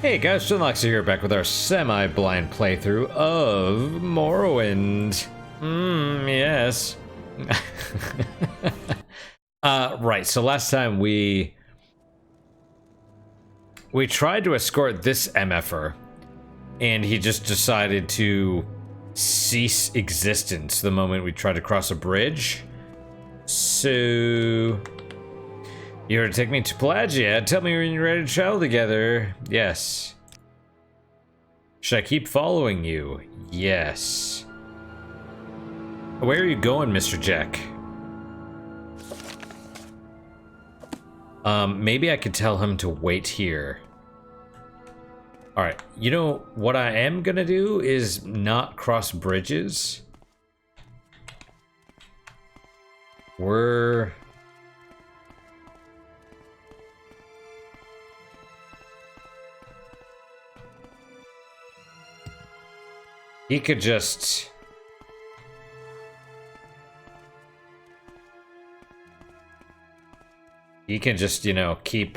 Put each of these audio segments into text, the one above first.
Hey guys, Shinloxer here, back with our semi-blind playthrough of Morrowind. Yes. Right, so last time we tried to escort this MFer, and he just decided to cease existence the moment we tried to cross a bridge. So... you're to take me to Pelagia. Tell me when you're ready to travel together. Yes. Should I keep following you? Yes. Where are you going, Mr. Jack? Maybe I could tell him to wait here. Alright, you know what I am gonna do is not cross bridges. He could just... he can just, you know, keep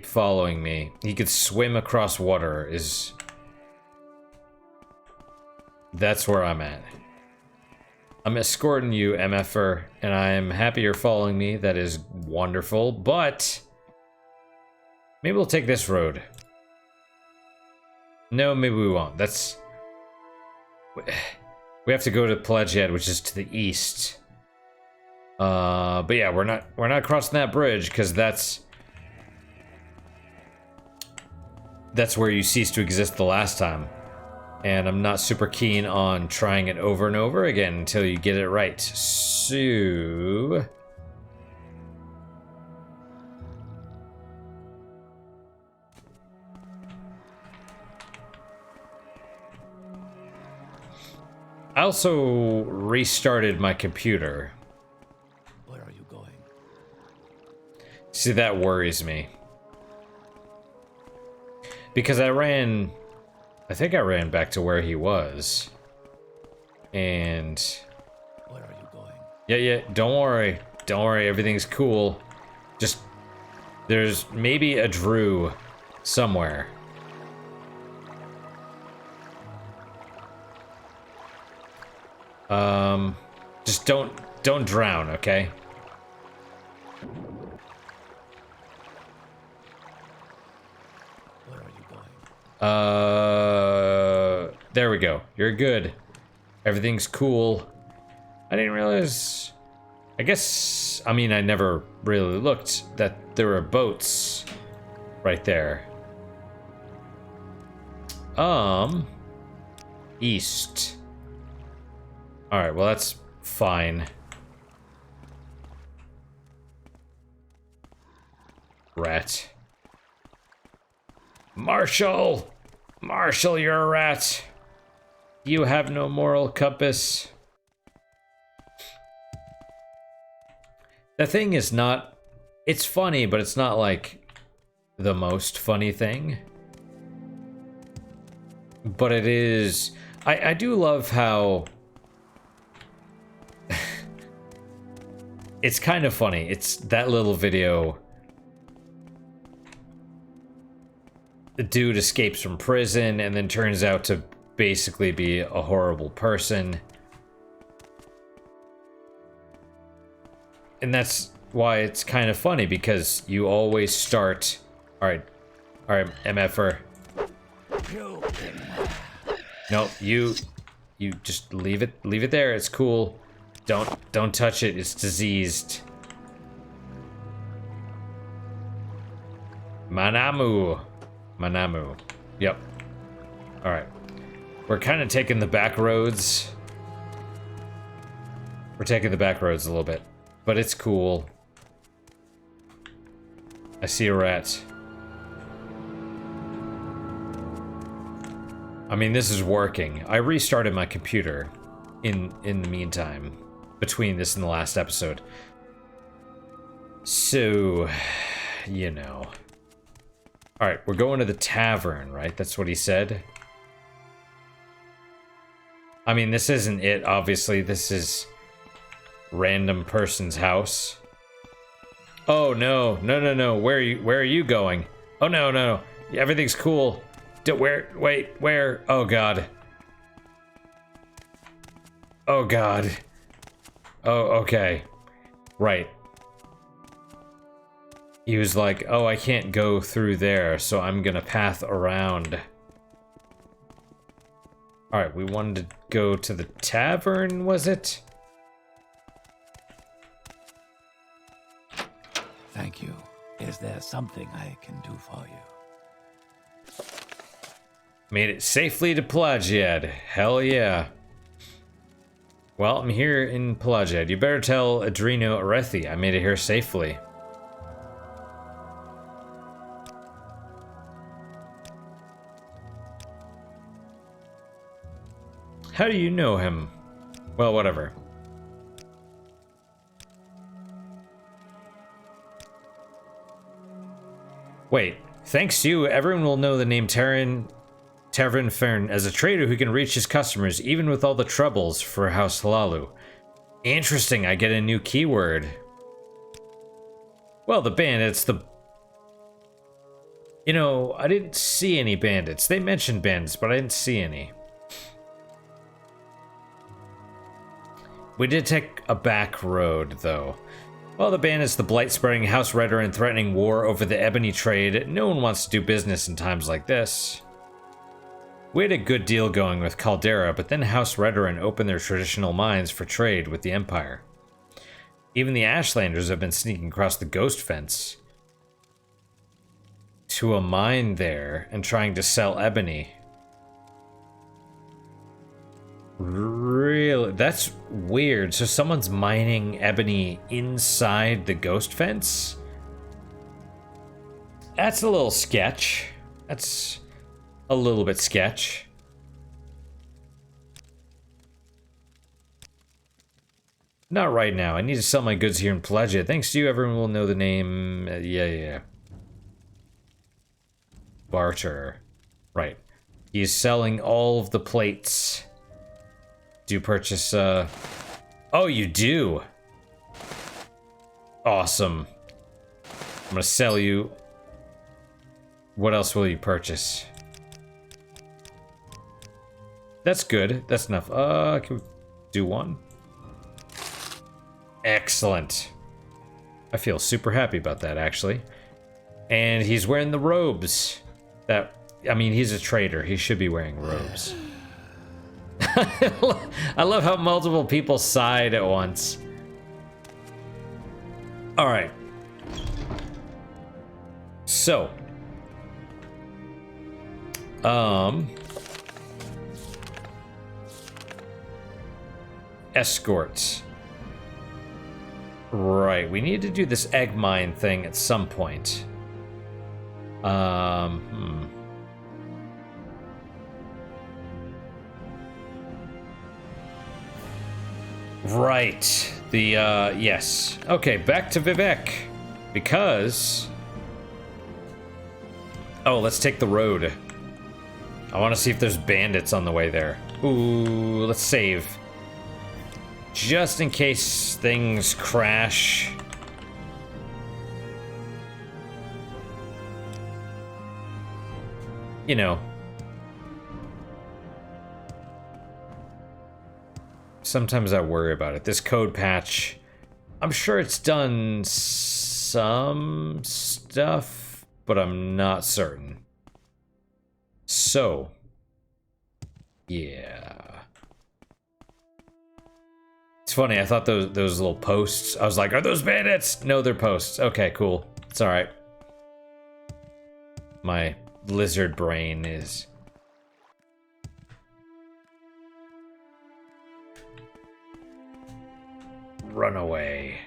following me. He could swim across water is... that's where I'm at. I'm escorting you, MFer, and I am happy you're following me. That is wonderful, but... maybe we'll take this road. No, maybe we won't. That's... we have to go to Pelagia, which is to the east. But yeah, we're not crossing that bridge because that's where you ceased to exist the last time. And I'm not super keen on trying it over and over again until you get it right. So... I also restarted my computer. Where are you going? See, that worries me. Because I think I ran back to where he was. And... where are you going? Yeah, don't worry. Don't worry, everything's cool. Just, there's maybe a Drew somewhere. Just don't drown, okay? Where are you going? There we go. You're good. Everything's cool. I didn't realize... I guess... I mean, I never really looked that there were boats right there. East. Alright, well that's fine. Rat. Marshall! Marshall, you're a rat. You have no moral compass. The thing is not... it's funny, but it's not like the most funny thing. But it is... I do love how... it's kind of funny. It's that little video. The dude escapes from prison and then turns out to basically be a horrible person. And that's why it's kind of funny, because you always start... Alright, MFer. No, you just leave it there. It's cool. Don't touch it. It's diseased. Manamu. Yep. All right. We're kind of taking the back roads. We're taking the back roads a little bit, but it's cool. I see a rat. I mean, this is working. I restarted my computer in the meantime, between this and the last episode. So, you know. Alright, we're going to the tavern, right? That's what he said. I mean, this isn't it, obviously. This is random person's house. Oh, no. No. Where are you going? Oh, no. Everything's cool. Where? Wait, where? Oh god. Oh god. Oh, okay. Right. He was like, oh, I can't go through there, so I'm gonna path around. Alright, we wanted to go to the tavern, was it? Thank you. Is there something I can do for you? Made it safely to Pelagiad. Hell yeah. Well, I'm here in Pelagiad. You better tell Adreno Arethi I made it here safely. How do you know him? Well, whatever. Wait, thanks to you, everyone will know the name Tavern Fern as a trader who can reach his customers even with all the troubles for House Halalu. Interesting, I get a new keyword. Well, the bandits, You know, I didn't see any bandits. They mentioned bandits, but I didn't see any. We did take a back road, though. Well, the bandits, the blight-spreading House Redder and threatening war over the ebony trade, no one wants to do business in times like this. We had a good deal going with Caldera, but then House Redderin opened their traditional mines for trade with the Empire. Even the Ashlanders have been sneaking across the ghost fence to a mine there and trying to sell ebony. Really? That's weird. So someone's mining ebony inside the ghost fence? That's a little sketch. That's a little bit sketch. Not right now. I need to sell my goods here in Pelagia. Thanks to you, everyone will know the name. Yeah. Barter. Right. He's selling all of the plates. Do you purchase, Oh, you do! Awesome. I'm gonna sell you... What else will you purchase? That's good. That's enough. Can we do one? Excellent. I feel super happy about that, actually. And he's wearing the robes. I mean, he's a trader. He should be wearing robes. I love how multiple people sighed at once. Alright. So. Escorts. Right, we need to do this egg mine thing at some point. Right. Yes. Okay, back to Vivec. Because... Oh, let's take the road. I want to see if there's bandits on the way there. Ooh, let's save. Just in case things crash. You know. Sometimes I worry about it. This code patch, I'm sure it's done some stuff, but I'm not certain. So, yeah. It's funny, I thought those little posts, I was like, are those bandits? No, they're posts. Okay, cool. It's alright. My lizard brain is... Run away.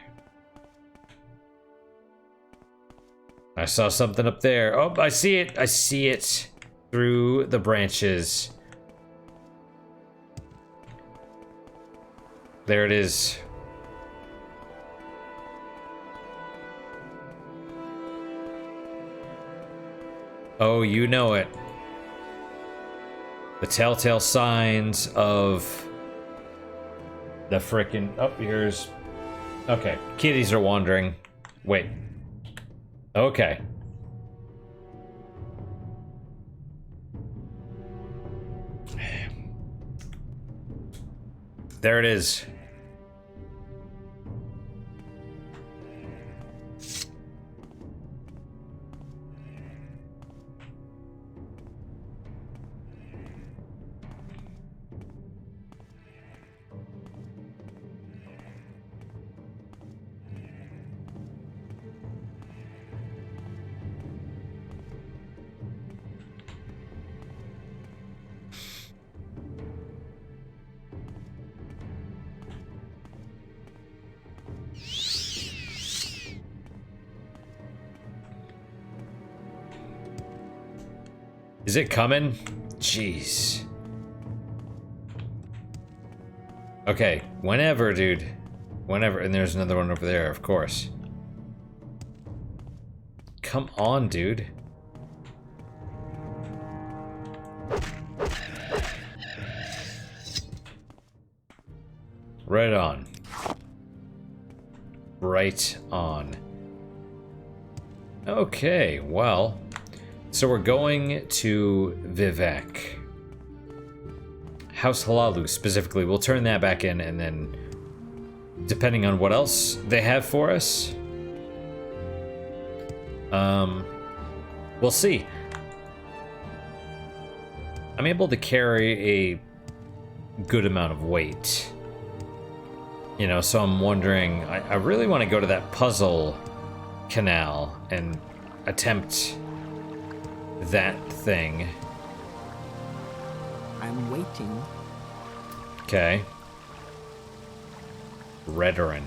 I saw something up there. Oh, I see it. I see it through the branches. There it is. Oh, you know it. The telltale signs of the frickin'... Oh, here's... Okay, kitties are wandering. Wait. Okay. There it is. Is it coming? Jeez. Okay, whenever, dude. Whenever. And there's another one over there, of course. Come on, dude. Right on. Right on. Okay, well. So we're going to Vivec. House Halalu specifically. We'll turn that back in, and then depending on what else they have for us, we'll see. I'm able to carry a good amount of weight. You know, so I'm wondering, I really want to go to that puzzle canal and attempt that thing. I'm waiting. Okay. Redoran.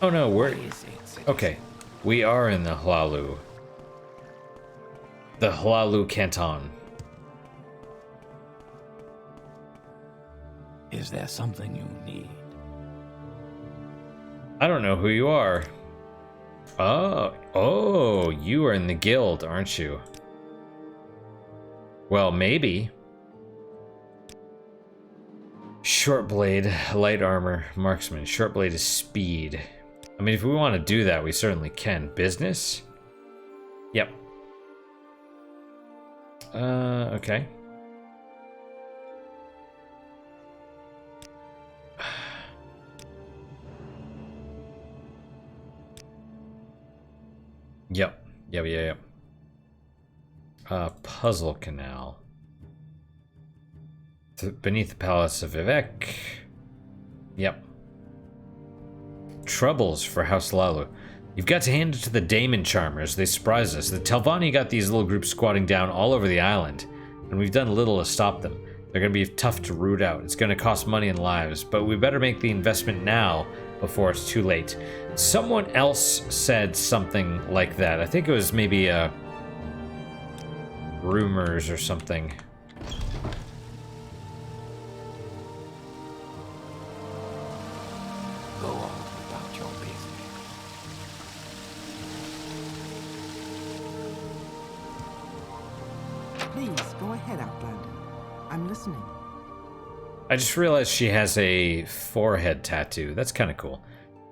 Oh no, we're... Okay. We are in the Halalu. The Halalu Canton. Is there something you need? I don't know who you are. Oh, you are in the guild, aren't you? Well, maybe. Short blade, light armor, marksman. Short blade is speed. I mean, if we want to do that, we certainly can. Business? Yep. Okay. Yep. Yep. Puzzle canal. Beneath the Palace of Vivec. Yep. Troubles for House Lalu. You've got to hand it to the Daemon Charmers. They surprised us. The Telvanni got these little groups squatting down all over the island, and we've done little to stop them. They're going to be tough to root out. It's going to cost money and lives, but we better make the investment now before it's too late. Someone else said something like that. I think it was maybe rumors or something. Go on about your business. Please, go ahead, Outlander. I'm listening. I just realized she has a forehead tattoo. That's kind of cool.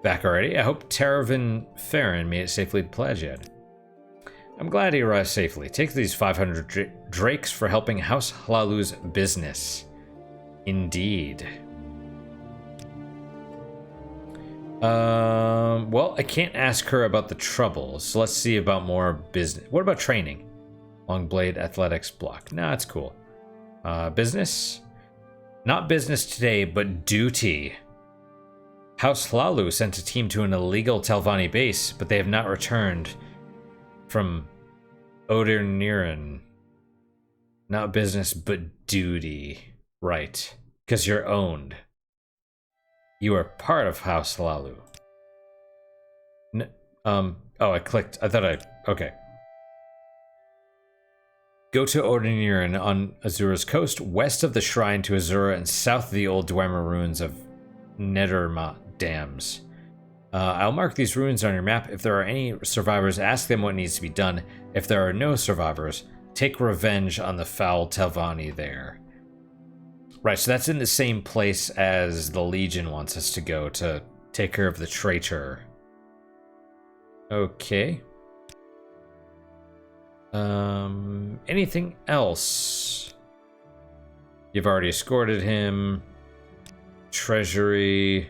Back already? I hope Taravin Farron made it safely to Plagiad. I'm glad he arrived safely. Take these 500 drakes for helping House Halalu's business. Indeed. Well, I can't ask her about the troubles, so let's see about more business. What about training? Long blade athletics block. Nah, it's cool. Business? Not business today, but duty. House Halalu sent a team to an illegal Telvanni base, but they have not returned from Oderniran. Not business, but duty. Right. Because you're owned. You are part of House Halalu. Oh, I clicked. I thought okay. Go to Oderniran on Azura's coast, west of the shrine to Azura and south of the old Dwemer ruins of Nederma Dams. I'll mark these ruins on your map. If there are any survivors, ask them what needs to be done. If there are no survivors, take revenge on the foul Telvanni there. Right, so that's in the same place as the Legion wants us to go to take care of the traitor. Okay. Anything else? You've already escorted him. Treasury.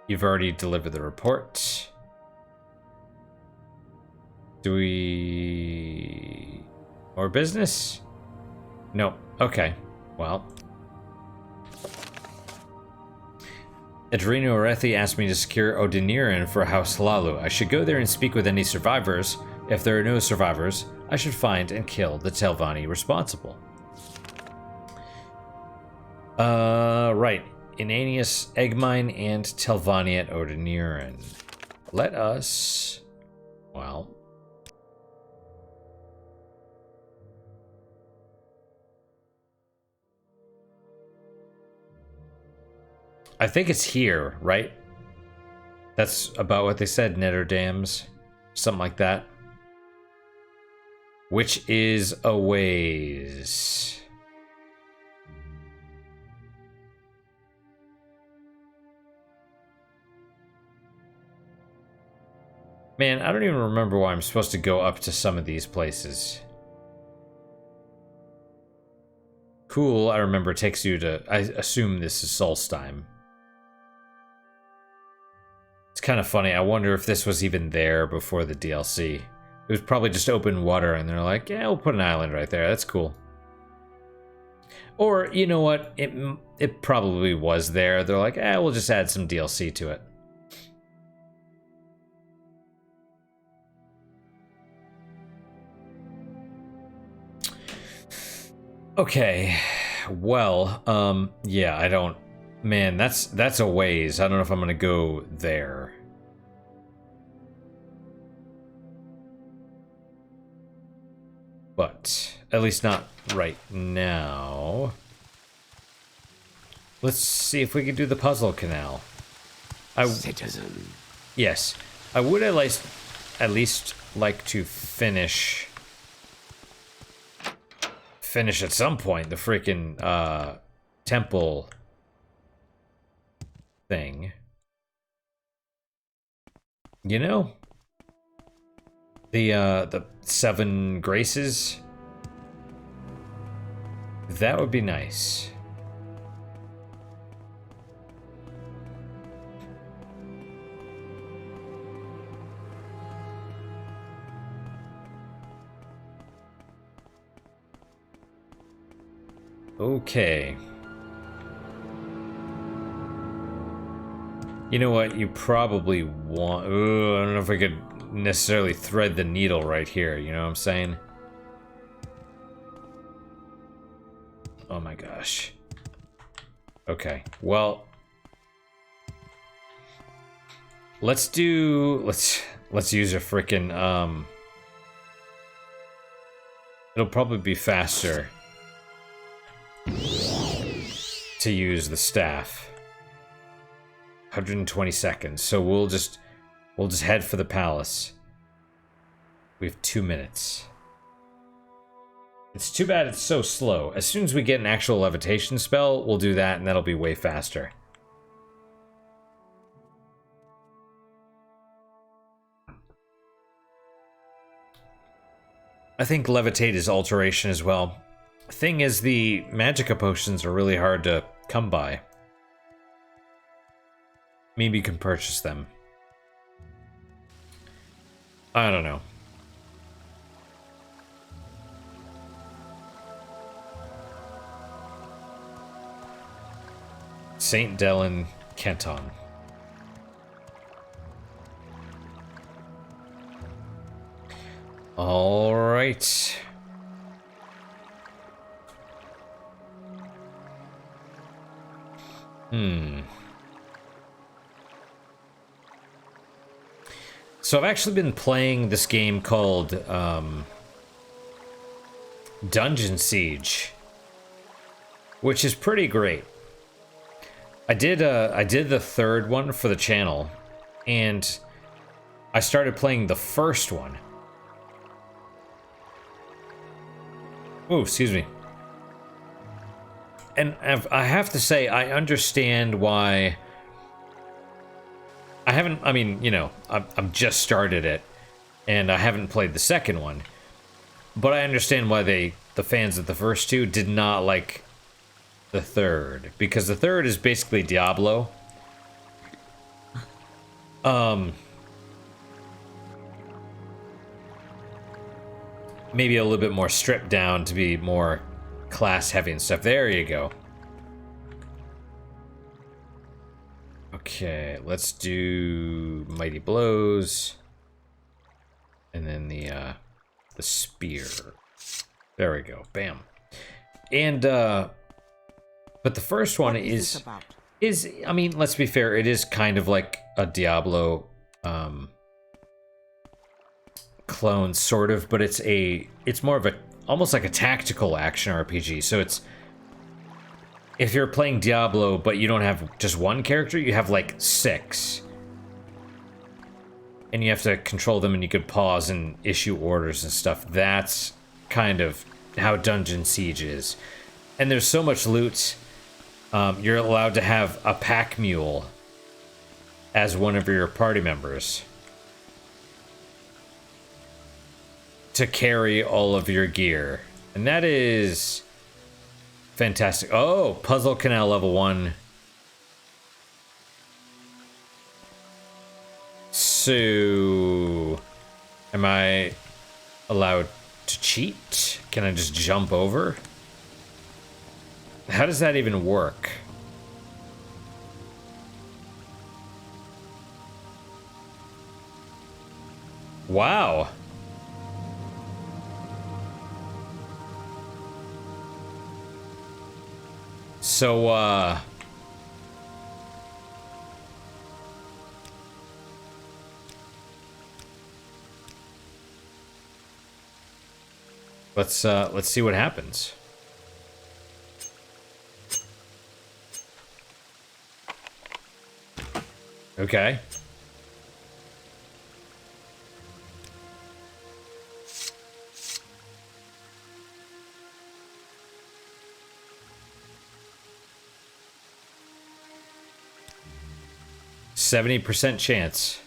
You've already delivered the report. Do we... More business? No. Okay. Well. Adreno Orethi asked me to secure Odiniran for House Lalu. I should go there and speak with any survivors. If there are no survivors, I should find and kill the Telvanni responsible. Right. Inanius, Eggmine, and Telvanni at Odiniran. Let us... Well... I think it's here, right? That's about what they said, Netterdams. Something like that. Which is a ways. Man, I don't even remember why I'm supposed to go up to some of these places. Cool, I remember it takes you to... I assume this is Solstheim. It's kind of funny. I wonder if this was even there before the DLC. It was probably just open water, and they're like, yeah, we'll put an island right there. That's cool. Or, you know what? It probably was there. They're like, we'll just add some DLC to it. Okay. Well, yeah, I don't... Man, that's a ways. I don't know if I'm gonna go there. But at least not right now. Let's see if we can do the puzzle canal. Citizen. Yes, I would at least like to finish at some point the freaking temple thing. You know? The 7 graces. That would be nice. Okay. You know what? You probably want... I don't know if I could necessarily thread the needle right here. You know what I'm saying? Oh my gosh. Okay. Well... Let's use a frickin', it'll probably be faster to use the staff. 120 seconds. So we'll just head for the palace. We have 2 minutes. It's too bad it's so slow. As soon as we get an actual levitation spell, we'll do that, and that'll be way faster. I think levitate is alteration as well. Thing is, the magicka potions are really hard to come by. Maybe you can purchase them. I don't know. St. Delen, Kenton. All right. So I've actually been playing this game called Dungeon Siege, which is pretty great. I did the third one for the channel, and I started playing the first one. Oh, excuse me. And I have to say, I understand why. I mean, you know, I've just started it, and I haven't played the second one. But I understand why the fans of the first two did not like the third, because the third is basically Diablo. Maybe a little bit more stripped down to be more class heavy and stuff. There you go. Okay, let's do Mighty Blows. And then the spear. There we go. Bam. And but the first one is I mean, let's be fair, it is kind of like a Diablo clone sort of, but it's more of a almost like a tactical action RPG. So it's, if you're playing Diablo but you don't have just one character, you have like 6. And you have to control them, and you could pause and issue orders and stuff. That's kind of how Dungeon Siege is. And there's so much loot. You're allowed to have a pack mule as one of your party members to carry all of your gear. And that is fantastic. Oh, Puzzle Canal level 1. So, am I allowed to cheat? Can I just jump over? How does that even work? Wow. So, let's see what happens. Okay. %70 chance.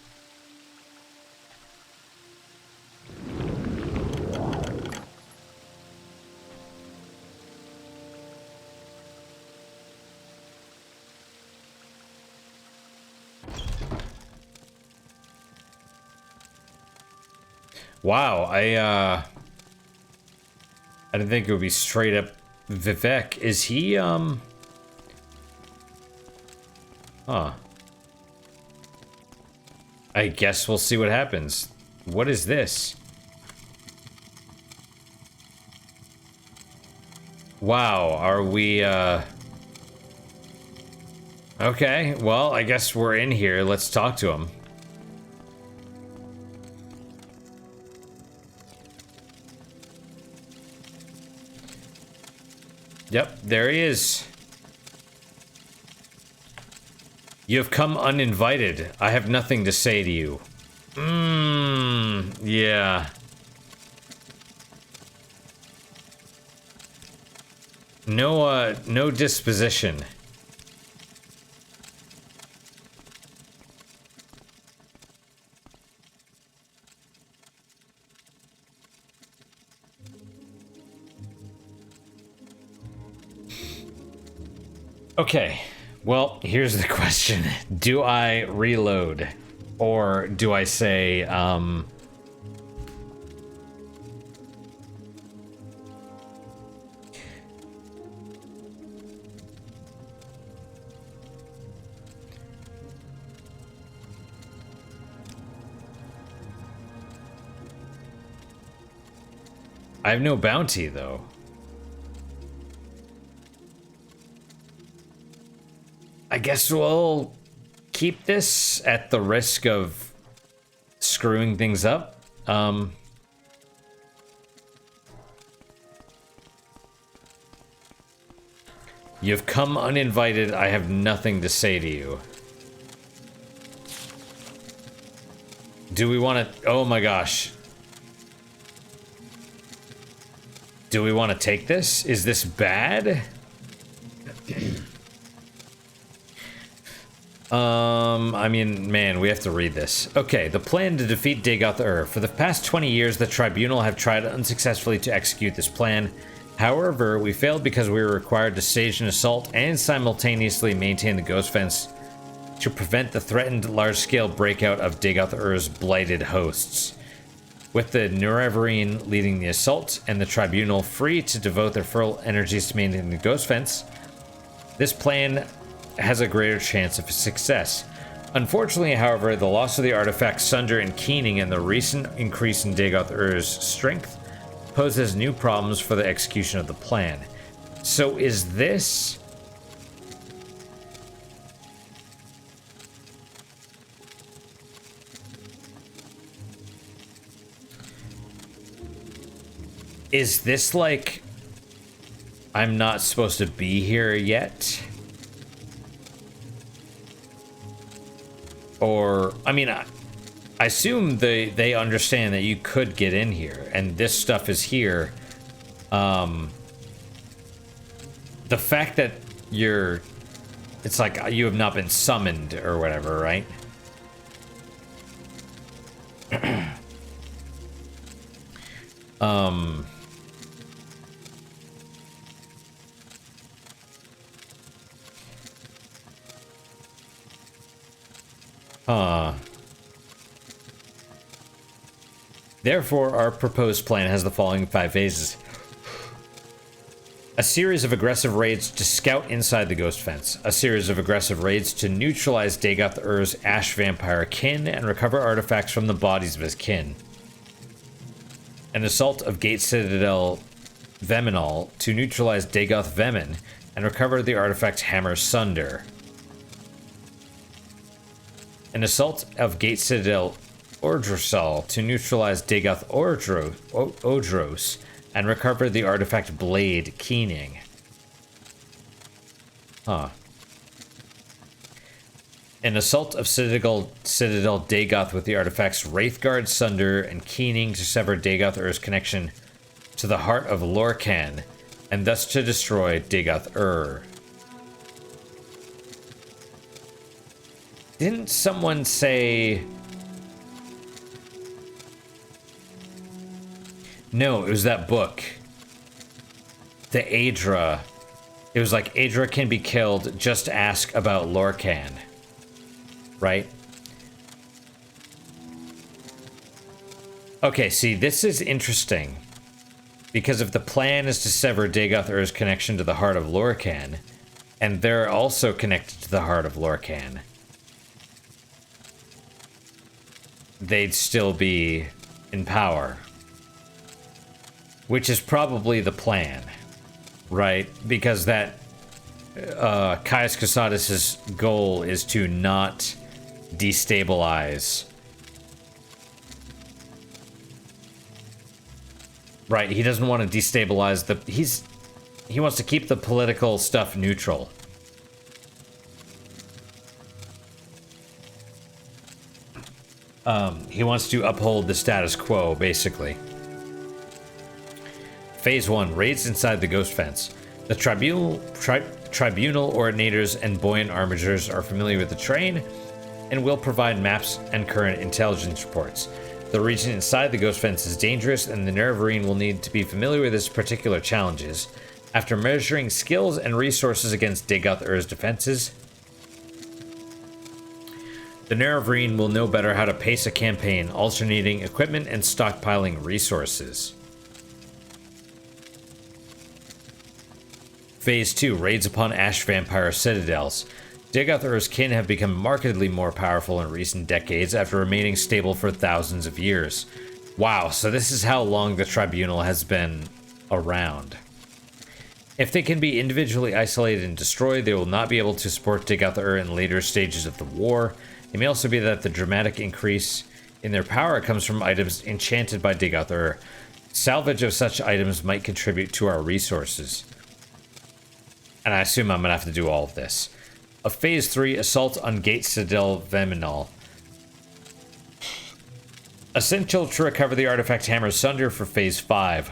Wow, I didn't think it would be straight up Vivec. Is he, Huh. I guess we'll see what happens. What is this? Wow, are we, Okay, well, I guess we're in here. Let's talk to him. Yep, there he is. You have come uninvited. I have nothing to say to you. Yeah. No disposition. Okay, well, here's the question. Do I reload? Or do I say, I have no bounty, though. I guess we'll keep this at the risk of screwing things up. You've come uninvited. I have nothing to say to you. Do we want to... Oh my gosh. Do we want to take this? Is this bad? I mean, man, we have to read this. Okay, the plan to defeat Dagoth-Ur. For the past 20 years, the Tribunal have tried unsuccessfully to execute this plan. However, we failed because we were required to stage an assault and simultaneously maintain the Ghost Fence to prevent the threatened large-scale breakout of Dagoth-Ur's blighted hosts. With the Nerevarine leading the assault and the Tribunal free to devote their full energies to maintaining the Ghost Fence, this plan has a greater chance of success. Unfortunately, however, the loss of the artifacts Sunder and Keening and the recent increase in Dagoth-Ur's strength poses new problems for the execution of the plan. So is this... Is this like... I'm not supposed to be here yet? Or, I mean, I assume they understand that you could get in here, and this stuff is here. The fact that it's like you have not been summoned or whatever, right? Therefore, our proposed plan has the following 5 phases. A series of aggressive raids to scout inside the Ghost Fence. A series of aggressive raids to neutralize Dagoth-Ur's Ash Vampire kin and recover artifacts from the bodies of his kin. An assault of Gate Citadel Veminal to neutralize Dagoth Vemin and recover the artifact Hammer Sunder. An assault of Gate Citadel Ordrosal to neutralize Dagoth Odros and recover the artifact Blade Keening. An assault of Citadel Dagoth with the artifacts Wraithguard, Sunder, and Keening to sever Dagoth-Ur's connection to the heart of Lorkhan, and thus to destroy Dagoth-Ur. Didn't someone say... No, it was that book. The Aedra. It was like, Aedra can be killed, just ask about Lorkhan. Right? Okay, see, this is interesting. Because if the plan is to sever Dagoth-Ur's connection to the heart of Lorkhan, and they're also connected to the heart of Lorkhan, they'd still be in power. Which is probably the plan, right? Because that Caius Casadis' goal is to not destabilize. Right, he doesn't want to destabilize the... He wants to keep the political stuff neutral. He wants to uphold the status quo, basically. Phase 1, raids inside the Ghost Fence. The Tribunal Ordinators and Buoyant Armigers are familiar with the terrain and will provide maps and current intelligence reports. The region inside the Ghost Fence is dangerous, and the Nerevarine will need to be familiar with its particular challenges. After measuring skills and resources against Dagoth-Ur's defenses, the Nerevarine will know better how to pace a campaign, alternating equipment and stockpiling resources. Phase 2, raids upon Ash Vampire citadels. Dagoth-Ur's kin have become markedly more powerful in recent decades after remaining stable for thousands of years. Wow, so this is how long the Tribunal has been around. If they can be individually isolated and destroyed, they will not be able to support Dagoth-Ur in later stages of the war. It may also be that the dramatic increase in their power comes from items enchanted by Dagoth-Ur. Salvage of such items might contribute to our resources. And I assume I'm going to have to do all of this. A Phase 3, assault on Gate Citadel Veminal. Essential to recover the artifact Hammer Sunder for Phase 5.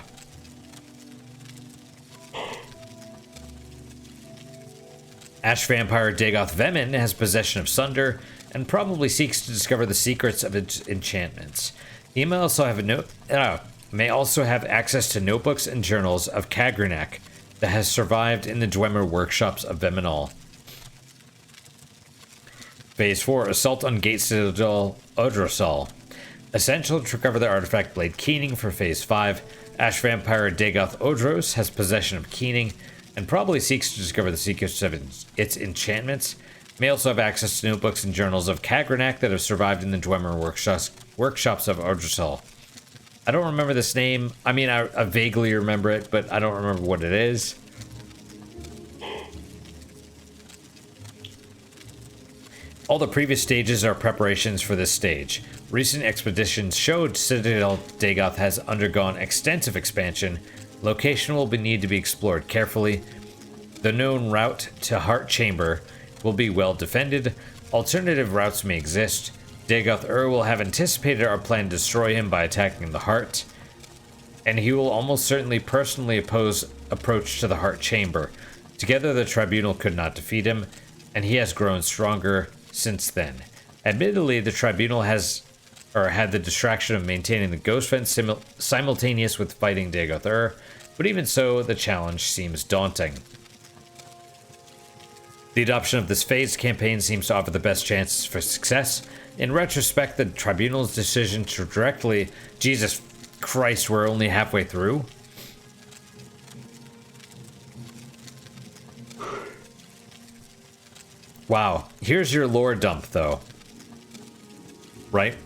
Ash vampire Dagoth Vemin has possession of Sunder and probably seeks to discover the secrets of its enchantments. He may also have access to notebooks and journals of Kagranak that has survived in the Dwemer workshops of Veminal. Phase 4, Assault on Gate Citadel Odrosal. Essential to recover the artifact Blade Keening for Phase 5. Ash vampire Dagoth Odros has possession of Keening and probably seeks to discover the secrets of its enchantments. May also have access to notebooks and journals of Kagranak that have survived in the Dwemer workshops of Odrosal. I don't remember this name. I mean, I vaguely remember it, but I don't remember what it is. All the previous stages are preparations for this stage. Recent expeditions showed Citadel Dagoth has undergone extensive expansion. Location will need to be explored carefully. The known route to Heart Chamber will be well defended. Alternative routes may exist. Dagoth will have anticipated our plan to destroy him by attacking the Heart, and he will almost certainly personally oppose approach to the Heart Chamber. Together the Tribunal could not defeat him, and he has grown stronger since then. Admittedly, the Tribunal had the distraction of maintaining the Ghost Fence simultaneous with fighting Dagoth but even so, the challenge seems daunting. The adoption of this phased campaign seems to offer the best chances for success. In retrospect, the Tribunal's decision to directly... Jesus Christ, we're only halfway through? Wow, here's your lore dump, though. Right?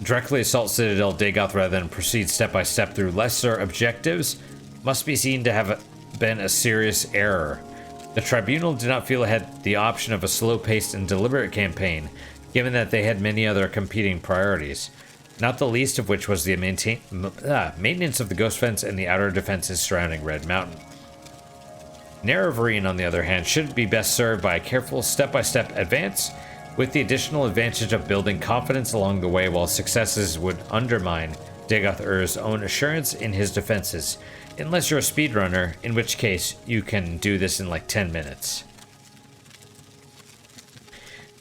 Directly assault Citadel Dagoth rather than proceed step by step through lesser objectives must be seen to have been a serious error. The Tribunal did not feel it had the option of a slow-paced and deliberate campaign, given that they had many other competing priorities, not the least of which was the maintenance of the Ghost Fence and the outer defenses surrounding Red Mountain. Nerevarine, on the other hand, should be best served by a careful step-by-step advance, with the additional advantage of building confidence along the way, while successes would undermine Dagoth own assurance in his defenses, unless you're a speedrunner, in which case you can do this in like 10 minutes.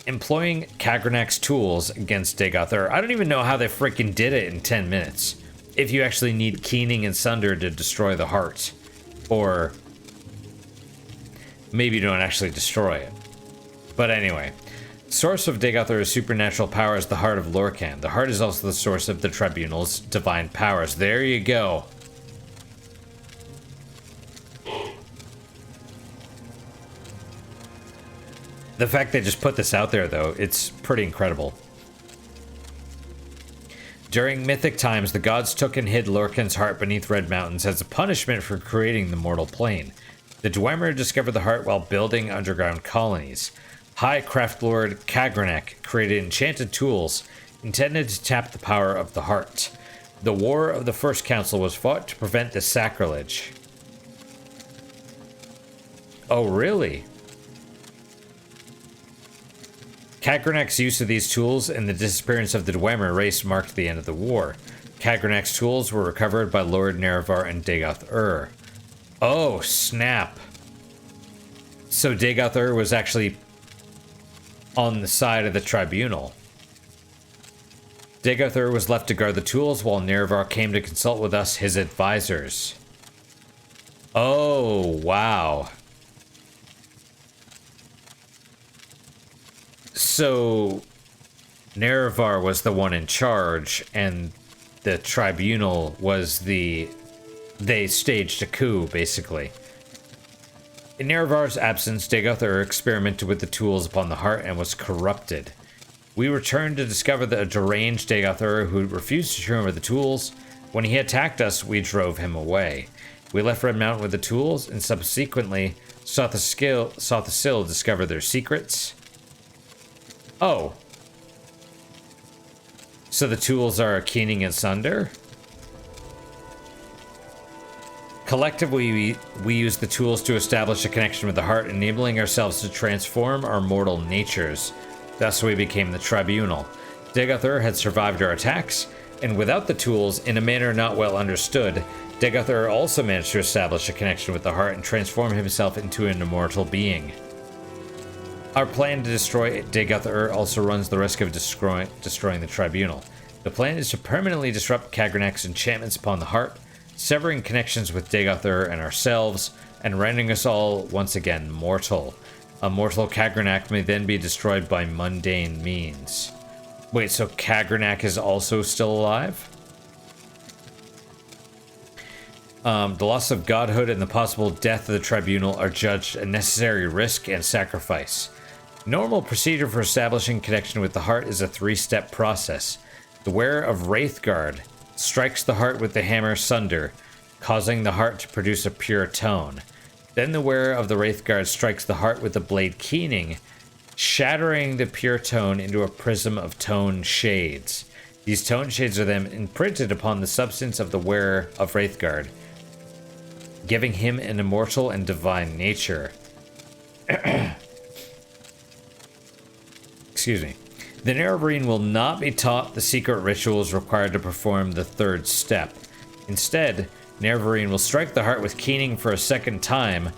Employing Kagranak's tools against Dagoth I don't even know how they freaking did it in 10 minutes. If you actually need Keening and Sunder to destroy the Heart. Or maybe you don't actually destroy it. But anyway. Source of Dagoth supernatural power is the Heart of Lorkhan. The Heart is also the source of the Tribunal's divine powers. There you go. The fact they just put this out there, though, it's pretty incredible. During mythic times, the gods took and hid Lorkhan's heart beneath Red Mountains as a punishment for creating the mortal plane. The Dwemer discovered the heart while building underground colonies. High Craft Lord Kagranak created enchanted tools intended to tap the power of the heart. The War of the First Council was fought to prevent this sacrilege. Oh, really? Kagranak's use of these tools and the disappearance of the Dwemer race marked the end of the war. Kagranak's tools were recovered by Lord Nerevar and Dagoth Oh, snap. So Dagoth was actually on the side of the Tribunal. Dagoth was left to guard the tools while Nerevar came to consult with us, his advisors. Oh, wow. So Nerevar was the one in charge, and the Tribunal was they staged a coup, basically. In Nerevar's absence, Dagoth experimented with the tools upon the heart and was corrupted. We returned to discover that a deranged Dagoth who refused to turn over the tools. When he attacked us, we drove him away. We left Red Mountain with the tools and subsequently sought the Sill to discover their secrets. Oh. So the tools are Keening and Sunder? Collectively, we use the tools to establish a connection with the heart, enabling ourselves to transform our mortal natures. Thus we became the Tribunal. Dagoth had survived our attacks, and without the tools, in a manner not well understood, Dagoth also managed to establish a connection with the heart and transform himself into an immortal being. Our plan to destroy Dagoth also runs the risk of destroying the tribunal. The plan is to permanently disrupt Kagranak's enchantments upon the heart, severing connections with Dagoth and ourselves, and rendering us all once again mortal. A mortal Kagranak may then be destroyed by mundane means. Wait, so Kagranak is also still alive? The loss of godhood and the possible death of the tribunal are judged a necessary risk and sacrifice. Normal procedure for establishing connection with the heart is a 3-step process. The wearer of Wraithguard strikes the heart with the hammer Sunder, causing the heart to produce a pure tone. Then the wearer of the Wraithguard strikes the heart with the blade Keening, shattering the pure tone into a prism of tone shades. These tone shades are then imprinted upon the substance of the wearer of Wraithguard, giving him an immortal and divine nature. Excuse me. The Nerevarine will not be taught the secret rituals required to perform the 3rd step. Instead, Nerevarine will strike the heart with Keening for a second time,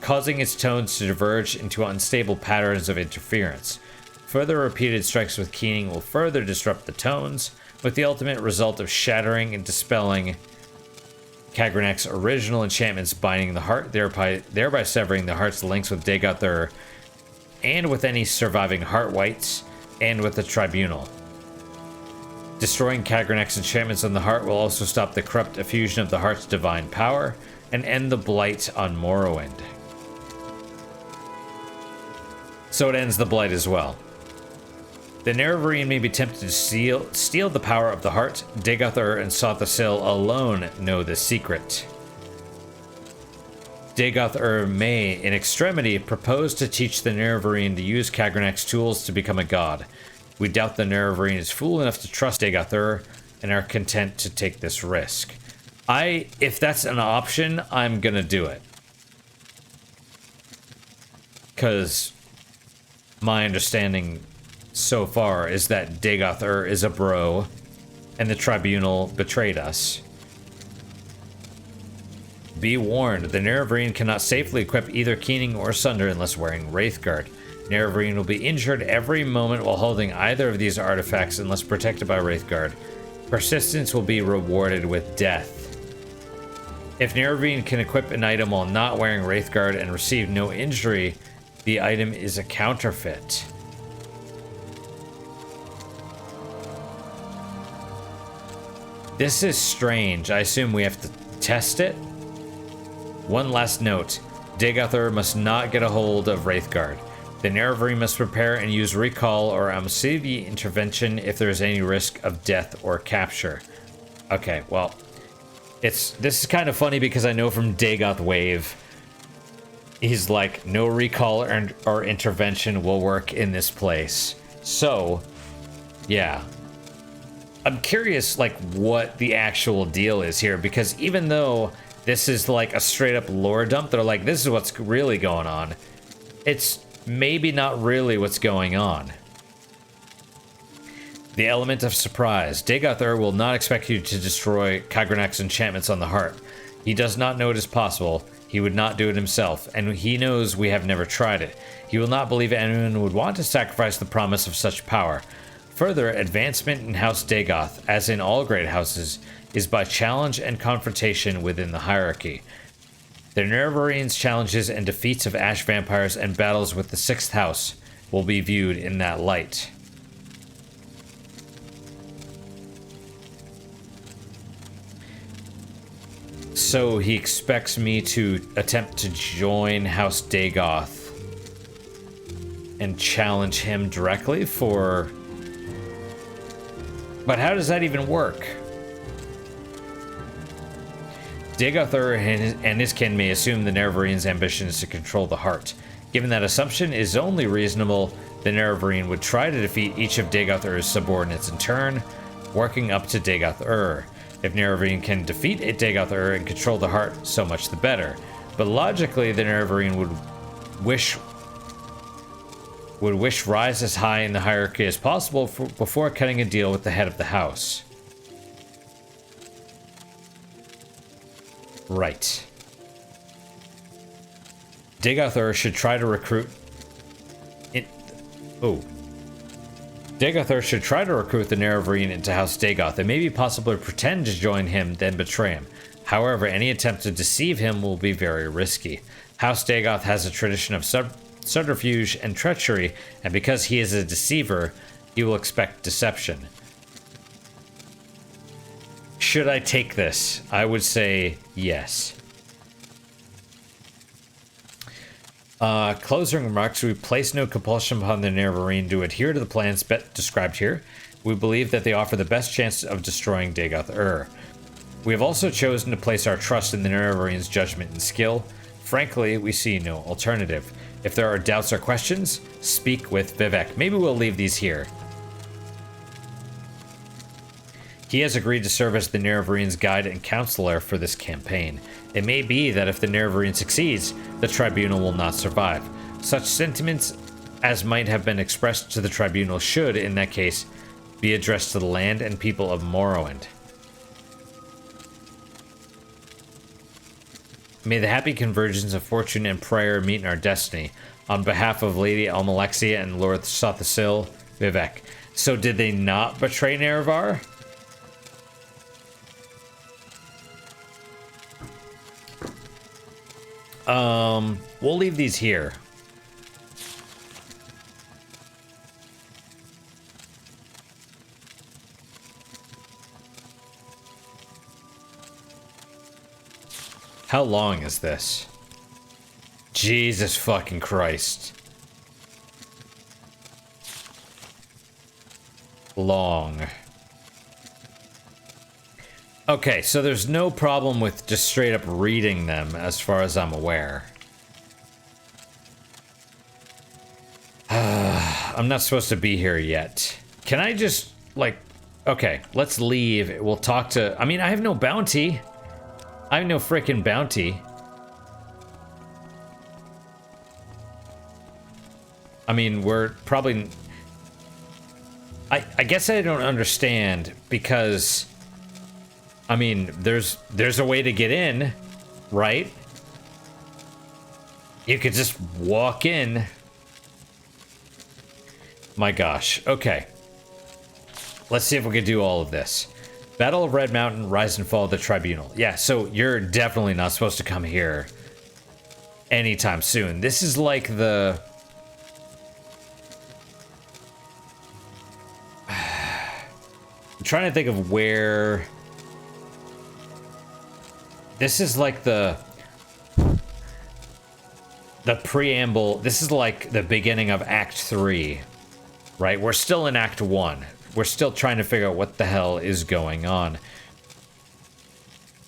causing its tones to diverge into unstable patterns of interference. Further repeated strikes with Keening will further disrupt the tones, with the ultimate result of shattering and dispelling Kagranak's original enchantments, binding the heart, thereby severing the heart's links with Dagoth and with any surviving heart wights, and with the tribunal. Destroying Kagranak's enchantments on the heart will also stop the corrupt effusion of the heart's divine power and end the blight on Morrowind. So it ends the blight as well. The Nerevarine may be tempted to steal the power of the heart. Dagoth and Sothasil alone know the secret. Dagoth may, in extremity, propose to teach the Nerevarine to use Kagranak's tools to become a god. We doubt the Nerevarine is fool enough to trust Dagoth and are content to take this risk. If that's an option, I'm gonna do it. Because my understanding so far is that Dagoth is a bro, and the tribunal betrayed us. Be warned, the Nerevarine cannot safely equip either Keening or Sunder unless wearing Wraithguard. Nerevarine will be injured every moment while holding either of these artifacts unless protected by Wraithguard. Persistence will be rewarded with death. If Nerevarine can equip an item while not wearing Wraithguard and receive no injury, the item is a counterfeit. This is strange. I assume we have to test it. One last note. Dagoth must not get a hold of Wraithguard. The Nerevarine must prepare and use recall or Amsivi intervention if there is any risk of death or capture. Okay, well, this is kind of funny because I know from Dagoth Wave, he's like, no recall or intervention will work in this place. So, yeah. I'm curious, like, what the actual deal is here, because even though this is like a straight up lore dump, they're like, this is what's really going on. It's maybe not really what's going on. The element of surprise. Dagoth will not expect you to destroy Kagranak's enchantments on the heart. He does not know it is possible. He would not do it himself, and he knows we have never tried it. He will not believe anyone would want to sacrifice the promise of such power. Further, advancement in House Dagoth, as in all great houses, is by challenge and confrontation within the hierarchy. The Nerevarines' challenges and defeats of ash vampires and battles with the 6th house will be viewed in that light. So he expects me to attempt to join House Dagoth and challenge him directly for... But how does that even work? Dagoth and his kin may assume the Nerevarines' ambition is to control the heart. Given that assumption is only reasonable, the Nerevarine would try to defeat each of Dagoth subordinates in turn, working up to Dagoth If Nerevarine can defeat Dagoth and control the heart, so much the better. But logically, the Nerevarine would wish rise as high in the hierarchy as possible before cutting a deal with the head of the house. Right. Dagoth should try to recruit... Dagoth should try to recruit the Nerevarine into House Dagoth. It may be possible to pretend to join him, then betray him. However, any attempt to deceive him will be very risky. House Dagoth has a tradition of subterfuge and treachery, and because he is a deceiver, he will expect deception. Should I take this? I would say yes. Closing remarks. We place no compulsion upon the Nerevarine to adhere to the plans described here. We believe that they offer the best chance of destroying Dagoth. We have also chosen to place our trust in the Nerevarines' judgment and skill. Frankly, we see no alternative. If there are doubts or questions, speak with Vivec. Maybe we'll leave these here. He has agreed to serve as the Nerevarines' guide and counselor for this campaign. It may be that if the Nerevarine succeeds, the Tribunal will not survive. Such sentiments as might have been expressed to the Tribunal should, in that case, be addressed to the land and people of Morrowind. May the happy convergence of fortune and prayer meet in our destiny. On behalf of Lady Almalexia and Lord Sothasil, Vivec. So did they not betray Nerevar? We'll leave these here. How long is this? Jesus fucking Christ. Long. Okay, so there's no problem with just straight up reading them as far as I'm aware. I'm not supposed to be here yet. Can I just, like... Okay, let's leave. We'll talk to... I mean, I have no bounty. I have no freaking bounty. I mean, we're probably... I guess I don't understand, because... I mean, there's a way to get in, right? You could just walk in. My gosh. Okay. Let's see if we can do all of this. Battle of Red Mountain, Rise and Fall of the Tribunal. Yeah, so you're definitely not supposed to come here anytime soon. This is like the... I'm trying to think of where... This is like the preamble. This is like the beginning of Act 3, right? We're still in Act 1. We're still trying to figure out what the hell is going on.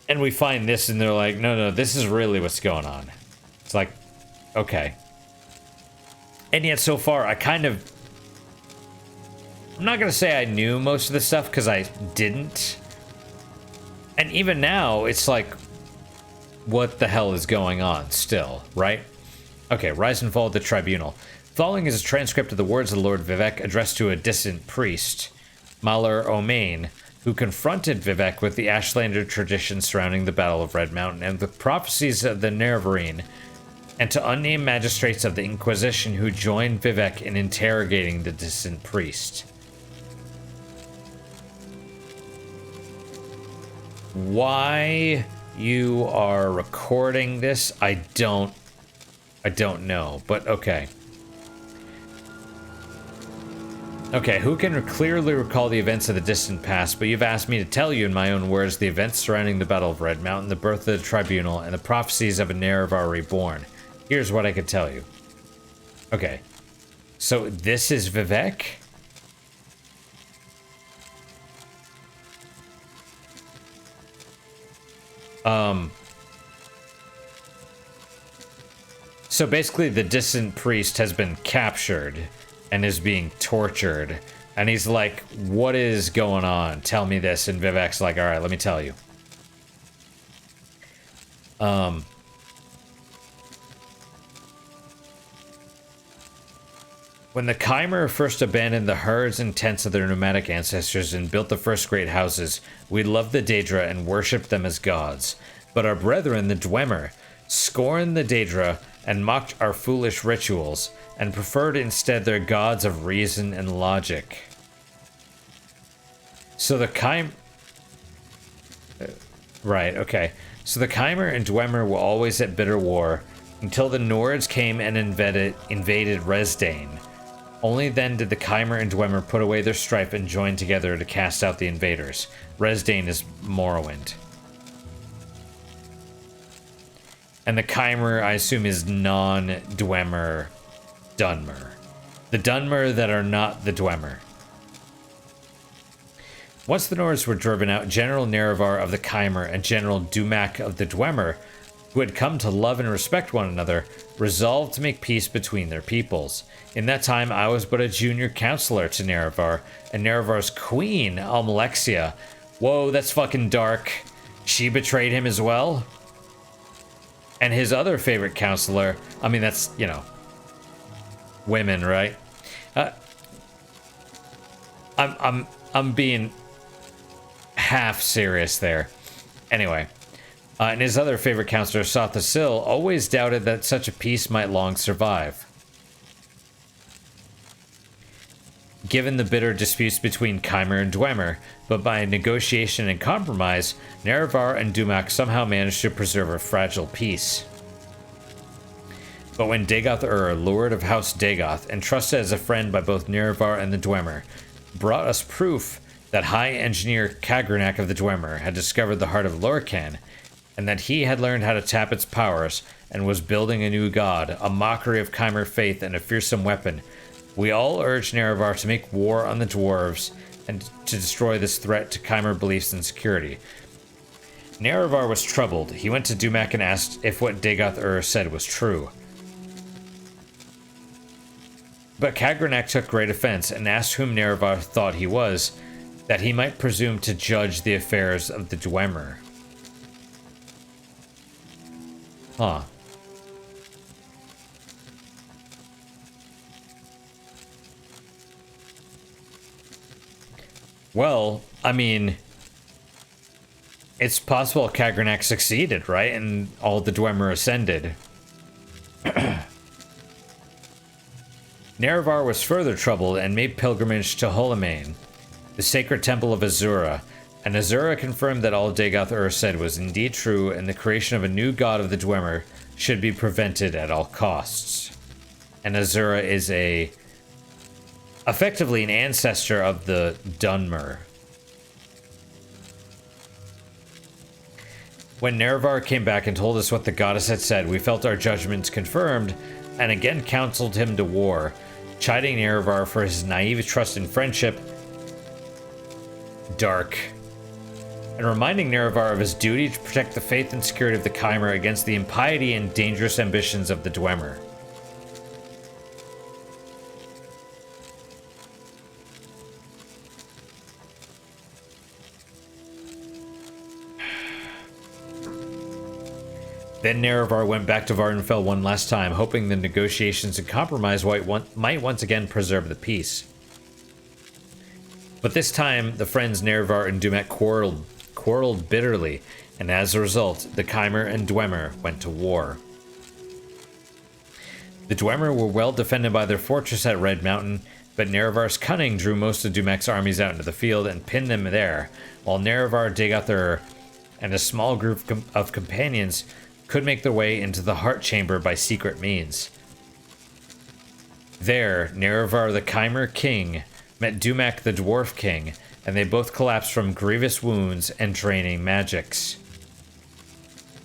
And we find this and they're like, no, this is really what's going on. It's like, okay. And yet so far, I kind of... I'm not going to say I knew most of the stuff because I didn't. And even now, it's like... What the hell is going on still, right? Okay, Rise and Fall of the Tribunal. Following is a transcript of the words of the Lord Vivec addressed to a distant priest, Malar Omain, who confronted Vivec with the Ashlander tradition surrounding the Battle of Red Mountain and the prophecies of the Nerevarine, and to unnamed magistrates of the Inquisition who joined Vivec in interrogating the distant priest. Why you are recording this, I don't know, but okay. Okay, who can clearly recall the events of the distant past, but you've asked me to tell you in my own words the events surrounding the Battle of Red Mountain, the birth of the Tribunal, and the prophecies of a Nerevar reborn. Here's what I could tell you. Okay, so this is Vivec? So basically the distant priest has been captured and is being tortured. And he's like, what is going on? Tell me this. And Vivec's like, all right, let me tell you. When the Chimer first abandoned the herds and tents of their nomadic ancestors and built the first great houses, we loved the Daedra and worshipped them as gods. But our brethren, the Dwemer, scorned the Daedra and mocked our foolish rituals, and preferred instead their gods of reason and logic. So the Right, okay. So the Chimer and Dwemer were always at bitter war, until the Nords came and invaded Resdayn. Only then did the Chimer and Dwemer put away their strife and join together to cast out the invaders. Resdayn is Morrowind. And the Chimer, I assume, is non-Dwemer Dunmer. The Dunmer that are not the Dwemer. Once the Nords were driven out, General Nerevar of the Chimer and General Dumac of the Dwemer, who had come to love and respect one another, resolved to make peace between their peoples. In that time, I was but a junior counselor to Nerevar, and Nerevar's queen, Almalexia. Whoa, that's fucking dark. She betrayed him as well? And his other favorite counselor, I mean, that's, you know, women, right? I'm being half serious there. Anyway, and his other favorite counselor, Sothasil, always doubted that such a peace might long survive. Given the bitter disputes between Chimer and Dwemer, but by negotiation and compromise, Nerevar and Dumac somehow managed to preserve a fragile peace. But when Dagoth-Ur, Lord of House Dagoth, and trusted as a friend by both Nerevar and the Dwemer, brought us proof that High Engineer Kagrenak of the Dwemer had discovered the heart of Lorkhan, and that he had learned how to tap its powers, and was building a new god, a mockery of Chimer faith and a fearsome weapon, we all urged Nerevar to make war on the dwarves and to destroy this threat to Chimer beliefs and security. Nerevar was troubled. He went to Dumac and asked if what Dagoth-Ur said was true. But Kagrenak took great offense and asked whom Nerevar thought he was, that he might presume to judge the affairs of the Dwemer. Huh. Well, I mean, it's possible Kagrenak succeeded, right? And all the Dwemer ascended. Nerevar was further troubled and made pilgrimage to Holomane, the sacred temple of Azura, and Azura confirmed that all Dagoth-Ur said was indeed true, and the creation of a new god of the Dwemer should be prevented at all costs. And Azura is effectively an ancestor of the Dunmer. When Nerevar came back and told us what the goddess had said, we felt our judgments confirmed, and again counseled him to war, chiding Nerevar for his naive trust in friendship, dark, and reminding Nerevar of his duty to protect the faith and security of the Chimer against the impiety and dangerous ambitions of the Dwemer. Then Nerevar went back to Vardenfell one last time, hoping the negotiations and compromise might once again preserve the peace. But this time, the friends Nerevar and Dumac quarreled bitterly, and as a result, the Chimer and Dwemer went to war. The Dwemer were well defended by their fortress at Red Mountain, but Nerevar's cunning drew most of Dumac's armies out into the field and pinned them there, while Nerevar, Dagoth-Ur, and a small group of companions could make their way into the Heart Chamber by secret means. There, Nerevar the Chimer King met Dumac the Dwarf King, and they both collapsed from grievous wounds and draining magics.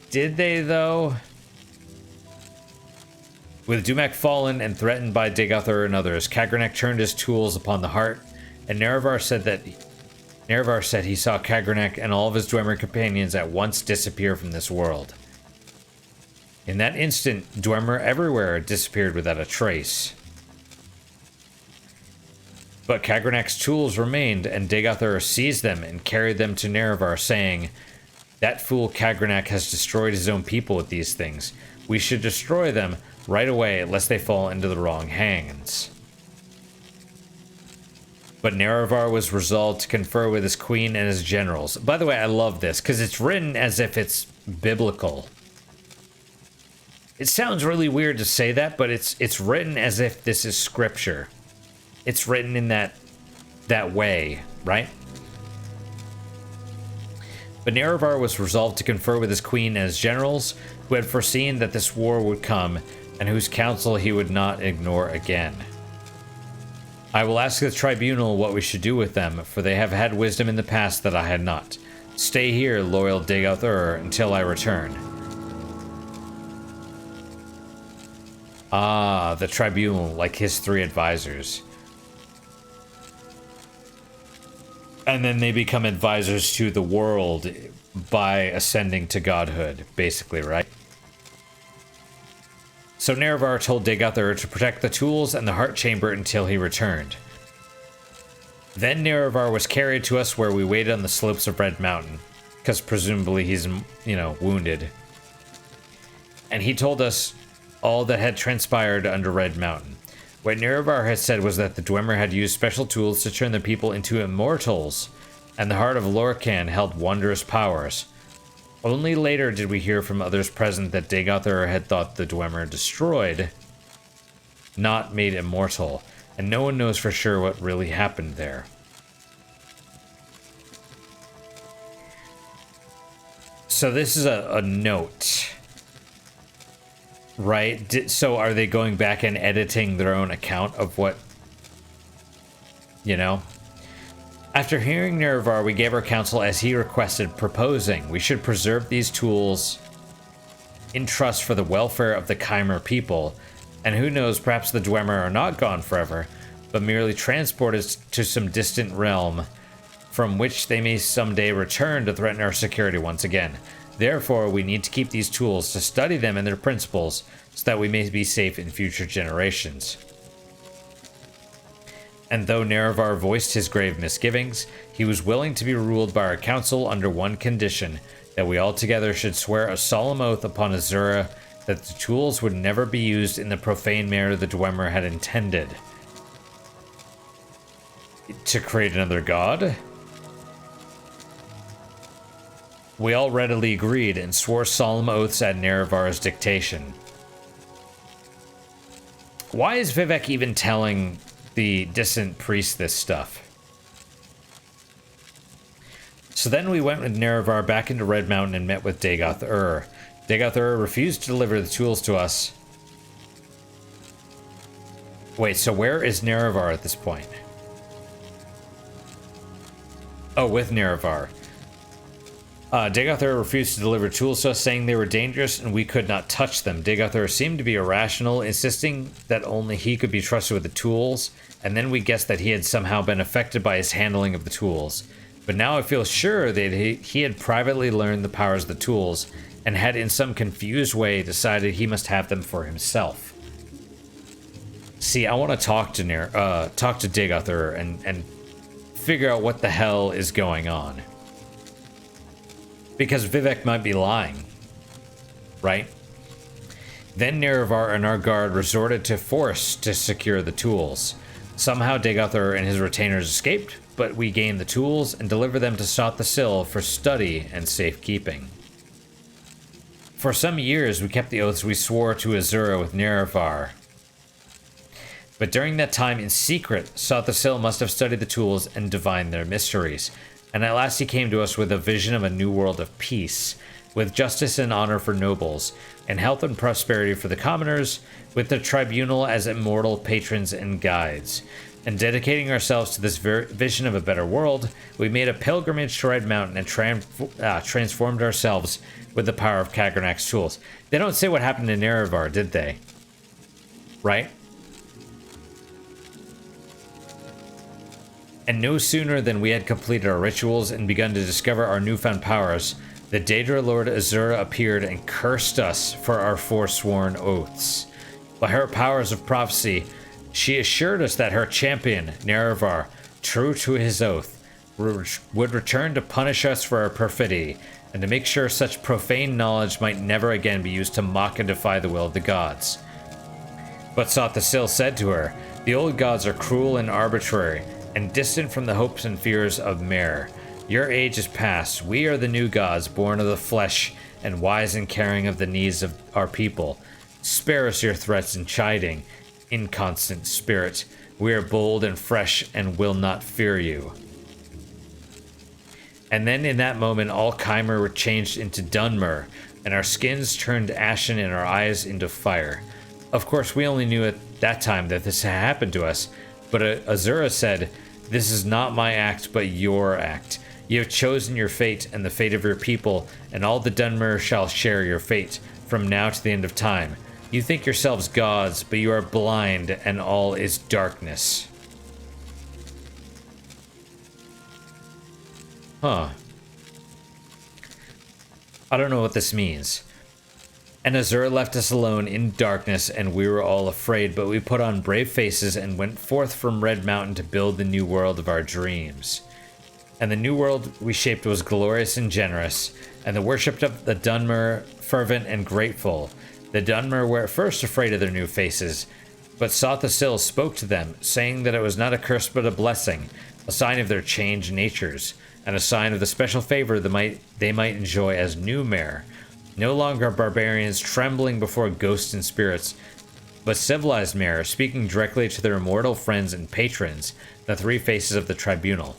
Did they, though? With Dumac fallen and threatened by Dagoth-Ur and others, Kagrenak turned his tools upon the heart, and Nerevar said he saw Kagrenak and all of his Dwemer companions at once disappear from this world. In that instant, Dwemer everywhere disappeared without a trace. But Kagrenak's tools remained, and Dagoth-Ur seized them and carried them to Nerevar, saying, "That fool Kagrenak has destroyed his own people with these things. We should destroy them right away, lest they fall into the wrong hands." But Nerevar was resolved to confer with his queen and his generals. By the way, I love this because it's written as if it's biblical. It sounds really weird to say that, but it's written as if this is scripture. It's written in that way, right? But Nerevar was resolved to confer with his queen and his generals, who had foreseen that this war would come, and whose counsel he would not ignore again. I will ask the tribunal what we should do with them, for they have had wisdom in the past that I had not. Stay here, loyal Dagoth-Ur, until I return. Ah, the tribunal, like his 3 advisors. And then they become advisors to the world by ascending to godhood, basically, right? So Nerevar told Dagoth-Ur to protect the tools and the heart chamber until he returned. Then Nerevar was carried to us where we waited on the slopes of Red Mountain, because presumably he's, wounded. And he told us all that had transpired under Red Mountain. What Nerevar had said was that the Dwemer had used special tools to turn the people into immortals, and the heart of Lorcan held wondrous powers. Only later did we hear from others present that Dagoth-Ur had thought the Dwemer destroyed, not made immortal, and no one knows for sure what really happened there. So this is a note, right? So are they going back and editing their own account of what, After hearing Nerevar, we gave our counsel as he requested, proposing we should preserve these tools in trust for the welfare of the Chimer people, and who knows, perhaps the Dwemer are not gone forever, but merely transported to some distant realm, from which they may someday return to threaten our security once again. Therefore, we need to keep these tools to study them and their principles, so that we may be safe in future generations. And though Nerevar voiced his grave misgivings, he was willing to be ruled by our council under one condition, that we all together should swear a solemn oath upon Azura that the tools would never be used in the profane manner the Dwemer had intended. To create another god? We all readily agreed and swore solemn oaths at Nerevar's dictation. Why is Vivec even telling the distant priest this stuff? So then we went with Nerevar back into Red Mountain and met with Dagoth-Ur. Dagoth-Ur refused to deliver the tools to us. Wait, so where is Nerevar at this point? Oh, with Nerevar. Dagoth-Ur refused to deliver tools to us, saying they were dangerous and we could not touch them. Dagoth-Ur seemed to be irrational, insisting that only he could be trusted with the tools, and then we guessed that he had somehow been affected by his handling of the tools. But now I feel sure that he had privately learned the powers of the tools, and had in some confused way decided he must have them for himself. See, I want to talk to Dagoth-Ur and figure out what the hell is going on. Because Vivec might be lying, right? Then Nerevar and our guard resorted to force to secure the tools. Somehow Dagoth-Ur and his retainers escaped, but we gained the tools and delivered them to Sot-the-Sil for study and safekeeping. For some years we kept the oaths we swore to Azura with Nerevar. But during that time in secret, Sot-the-Sil must have studied the tools and divined their mysteries. And at last he came to us with a vision of a new world of peace, with justice and honor for nobles, and health and prosperity for the commoners, with the tribunal as immortal patrons and guides. And dedicating ourselves to this vision of a better world, we made a pilgrimage to Red Mountain and transformed ourselves with the power of Kagranak's tools. They don't say what happened to Nerevar, did they? Right? And no sooner than we had completed our rituals and begun to discover our newfound powers, the Daedra Lord Azura appeared and cursed us for our forsworn oaths. By her powers of prophecy, she assured us that her champion, Nerevar, true to his oath, would return to punish us for our perfidy, and to make sure such profane knowledge might never again be used to mock and defy the will of the gods. But Sot-the-Sil said to her, "The old gods are cruel and arbitrary, and distant from the hopes and fears of Mer. Your age is past. We are the new gods, born of the flesh, and wise in caring of the needs of our people. Spare us your threats and chiding, inconstant spirit. We are bold and fresh and will not fear you. And then in that moment, all Chimer were changed into Dunmer, and our skins turned ashen and our eyes into fire. Of course, we only knew at that time that this had happened to us, but Azura said, "This is not my act, but your act. You have chosen your fate and the fate of your people, and all the Dunmer shall share your fate, from now to the end of time. You think yourselves gods, but you are blind, and all is darkness." Huh. I don't know what this means. And Azura left us alone in darkness, and we were all afraid, but we put on brave faces and went forth from Red Mountain to build the new world of our dreams. And the new world we shaped was glorious and generous, and the worship of the Dunmer fervent and grateful. The Dunmer were at first afraid of their new faces, but Sotha spoke to them, saying that it was not a curse but a blessing, a sign of their changed natures, and a sign of the special favor they might enjoy as new Mer. No longer barbarians trembling before ghosts and spirits, but civilized Mer, speaking directly to their immortal friends and patrons, the three faces of the tribunal.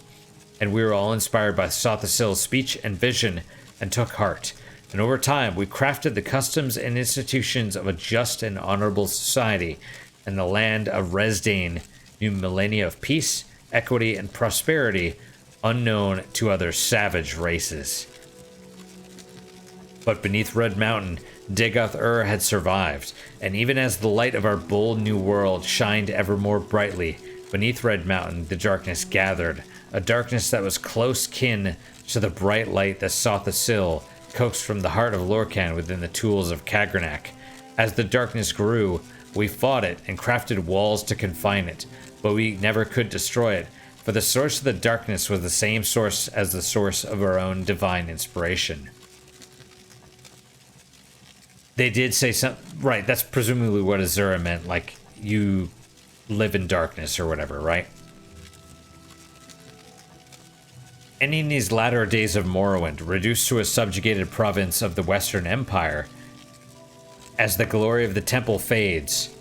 And we were all inspired by Sothasil's speech and vision, and took heart. And over time, we crafted the customs and institutions of a just and honorable society, and the land of Resdain, new millennia of peace, equity, and prosperity, unknown to other savage races. But beneath Red Mountain, Degoth-Ur had survived, and even as the light of our bold new world shined ever more brightly, beneath Red Mountain the darkness gathered, a darkness that was close kin to the bright light that Sotha coaxed from the heart of Lorkhan within the tools of Kagranak. As the darkness grew, we fought it and crafted walls to confine it, but we never could destroy it, for the source of the darkness was the same source as the source of our own divine inspiration. They did say something, right, that's presumably what Azura meant, like, you live in darkness or whatever, right? Ending these latter days of Morrowind, reduced to a subjugated province of the Western Empire, as the glory of the temple fades,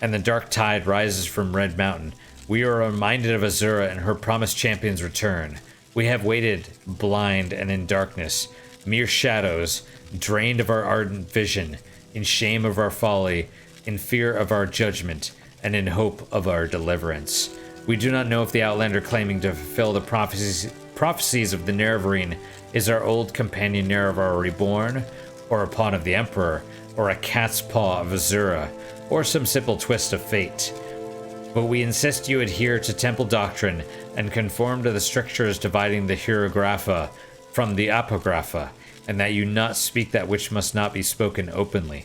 and the dark tide rises from Red Mountain, we are reminded of Azura and her promised champion's return. We have waited, blind and in darkness, mere shadows, drained of our ardent vision, in shame of our folly, in fear of our judgment, and in hope of our deliverance. We do not know if the Outlander claiming to fulfill the prophecies of the Nerevarine is our old companion Nerevar reborn, or a pawn of the Emperor, or a cat's paw of Azura, or some simple twist of fate. But we insist you adhere to temple doctrine and conform to the strictures dividing the hieroglypha from the apocrypha, and that you not speak that which must not be spoken openly.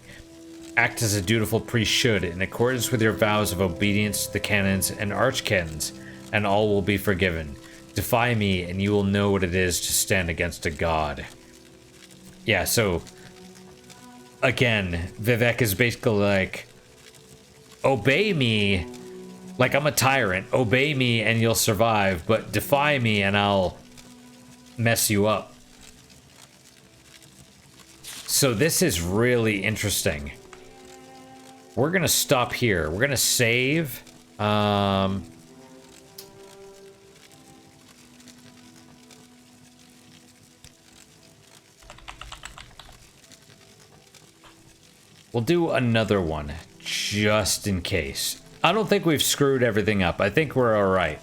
Act as a dutiful priest should, in accordance with your vows of obedience to the canons and archcanons, and all will be forgiven. Defy me, and you will know what it is to stand against a god. Yeah, so, again, Vivec is basically like, obey me, like I'm a tyrant, obey me and you'll survive, but defy me and I'll mess you up. So this is really interesting. We're gonna stop here. We're gonna save. We'll do another one, just in case. I don't think we've screwed everything up. I think we're alright.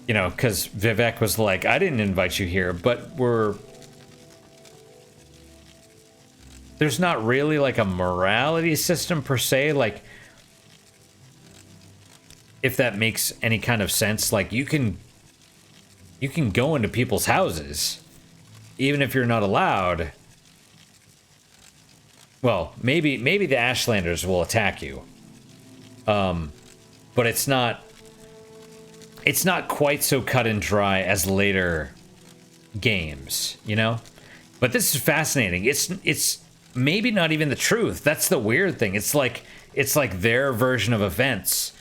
You know, because Vivec was like, I didn't invite you here, but there's not really like a morality system per se, like, if that makes any kind of sense. Like, you can go into people's houses, even if you're not allowed. Well, maybe the Ashlanders will attack you. But it's not quite so cut and dry as later games, you know? But this is fascinating. It's maybe not even the truth. That's the weird thing. It's like their version of events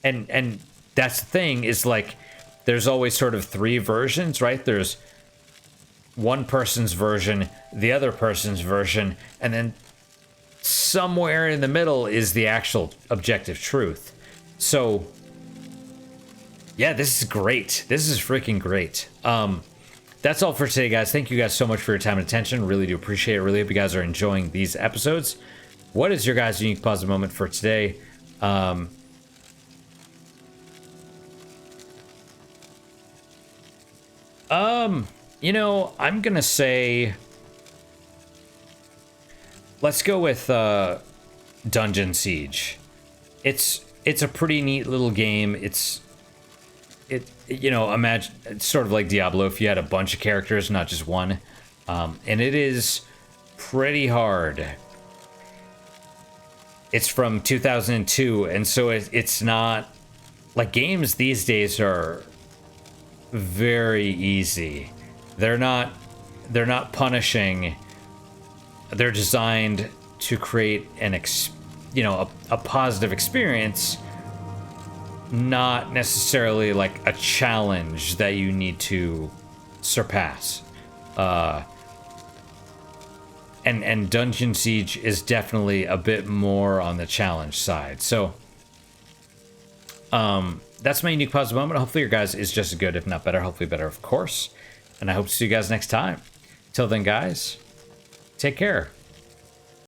and that's the thing, is like there's always sort of three versions, right? There's one person's version, the other person's version, and then somewhere in the middle is the actual objective truth. So yeah, this is great. This is freaking great. That's all for today, guys. Thank you guys so much for your time and attention. Really do appreciate it. Really hope you guys are enjoying these episodes. What is your guys' unique positive moment for today? You know, I'm gonna say, let's go with Dungeon Siege. It's a pretty neat little game. You know, imagine it's sort of like Diablo if you had a bunch of characters, not just one. And it is pretty hard. It's from 2002, and so it's not like games these days are very easy. They're not punishing. They're designed to create a positive experience, not necessarily like a challenge that you need to surpass. And Dungeon Siege is definitely a bit more on the challenge side. So that's my unique positive moment. Hopefully your guys is just as good, if not better. Hopefully better, of course. And I hope to see you guys next time. Till then, guys, take care.